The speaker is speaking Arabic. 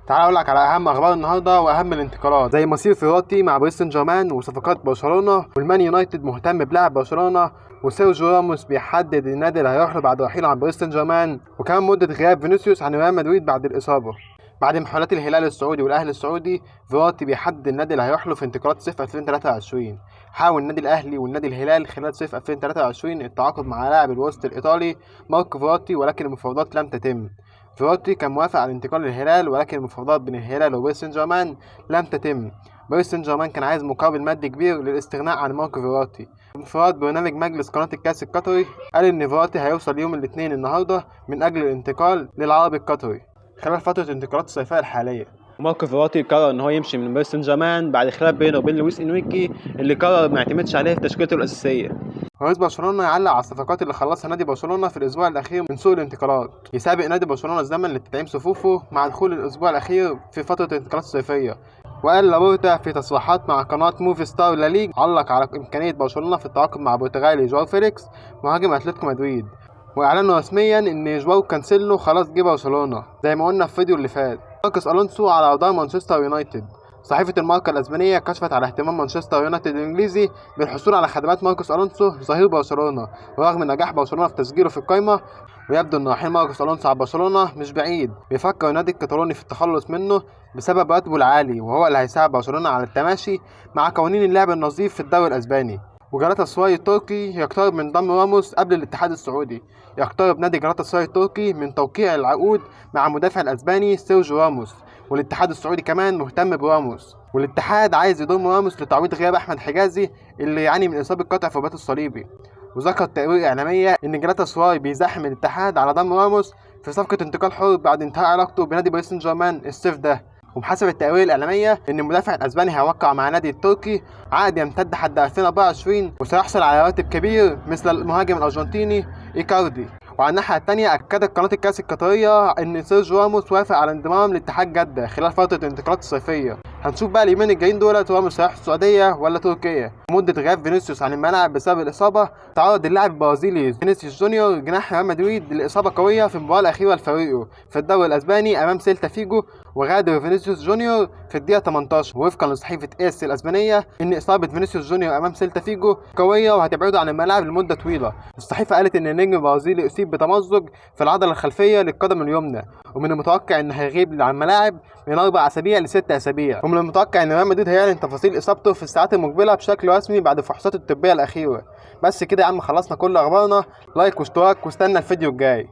تعال اقول لك على اهم اخبار النهارده واهم الانتقالات، زي مصير فيراتي مع باريس سان جيرمان وصفقات برشلونه، والمان يونايتد مهتم بلاعب برشلونه، وسيرجيو راموس بيحدد النادي اللي هيروح له بعد رحيله عن باريس سان جيرمان، وكمان مده غياب فينيسيوس عن ريال مدريد بعد الاصابه. بعد محاولات الهلال السعودي والاهلي السعودي، فيراتي بيحدد النادي اللي هيروح له في انتقالات صيف 2023. حاول النادي الاهلي والنادي الهلال خلال صيف 2023 التعاقد مع لاعب الوسط الايطالي ماركو فيراتي، ولكن المفاوضات لم تتم. فيراتي كان موافق على الانتقال للهلال، ولكن المفاوضات بين الهلال وباريس سان جيرمان لم تتم. باريس سان جيرمان كان عايز مقابل مادي كبير للاستغناء عن ماركو فيراتي. انفراد برنامج مجلس قناة الكاس القطري قال إن فيراتي هيوصل يوم الاثنين النهارده من أجل الانتقال للعربي القطري خلال فترة الانتقالات الصيفية الحالية. ماركو فيراتي قرر ان هو يمشي من باريس سان جيرمان بعد خلاف بينه وبين لويس انريكي اللي قرر ما يعتمدش عليه في تشكيلته الاساسيه. رئيس برشلونه يعلق على الصفقات اللي خلصها نادي برشلونه في الاسبوع الاخير من سوق الانتقالات. يسابق نادي برشلونه الزمن لتدعيم صفوفه مع دخول الاسبوع الاخير في فتره الانتقالات الصيفيه. وقال لابورتا في تصريحات مع قناه موفي ستار لا ليج، علق على امكانيه برشلونه في التعاقد مع البرتغالي جواو فيليكس مهاجم اتلتيكو مدريد، واعلنوا رسميا ان جواو كانسيلو خلاص جه برشلونه زي ما قلنا في الفيديو اللي فات. ماركوس الونسو على رادار مانشستر يونايتد. صحيفة الماركة الأسبانية كشفت على اهتمام مانشستر يونايتد الإنجليزي بالحصول على خدمات ماركوس ألونسو ظهير برشلونة، ورغم نجاح برشلونة في تسجيله في القائمة، ويبدو أن رحيل ماركوس ألونسو على برشلونة مش بعيد. بيفكر النادي الكتالوني في التخلص منه بسبب راتبه العالي، وهو اللي هيساعد برشلونة على التماشي مع قوانين اللعب النظيف في الدوري الأسباني. وجالاتا سراي التركي يقترب من ضم راموس قبل الاتحاد السعودي. يقترب نادي جالاتا سراي التركي من توقيع العقود مع المدافع الأسباني سيرجيو راموس، والاتحاد السعودي كمان مهتم براموس، والاتحاد عايز يضم راموس لتعويض غياب احمد حجازي اللي يعاني من اصابه قطع في الرباط الصليبي. وذكرت تقارير اعلاميه ان جلاتا سراي بيزاحم الاتحاد على ضم راموس في صفقه انتقال حر بعد انتهاء علاقته بنادي باريس سان جيرمان الصيف ده. وبحسب التقارير الإعلامية إن المدافع الأسباني هيوقع مع نادي التركي عقد يمتد حتى 2024، وسيحصل على راتب كبير مثل المهاجم الأرجنتيني إيكاردي. وعلى الناحية التانية أكدت قناة الكاس القطرية إن سيرجيو راموس وافق على انضمام لاتحاد جدة خلال فترة الانتقالات الصيفية. هنشوف بقى اليومين الجايين دولت راموس هيروح السعودية ولا تركيا. مدة غياب فينيسيوس عن الملعب بسبب الإصابة، تعرض اللاعب البرازيلي فينيسيوس جونيور جناح ريال مدريد لإصابة قوية في المباراة الأخيرة لفريقه في الدوري الأسباني أمام سيلتا فيجو، وغادر فينيسيوس جونيور في الدقيقة 18. وفقا لصحيفة اس الأسبانية إن إصابة فينيسيوس جونيور أمام سيلتا فيجو قوية وهتبعده عن الملاعب لمدة طويلة. الصحيفة قالت إن النجم البرازيلي أصيب بتمزق في العضلة الخلفية للقدم اليمنى، ومن المتوقع إنه هيغيب عن الملاعب من 4 أسابيع ل6 أسابيع. ومن المتوقع إن ريال مدريد هيعلن تفاصيل إصابته في الساعات المقبلة بشكل رسمي بعد الفحوصات الطبية الأخيرة. بس كده يا عم خلصنا كل أخبارنا. لايك واشتراك واستنى الفيديو الجاي.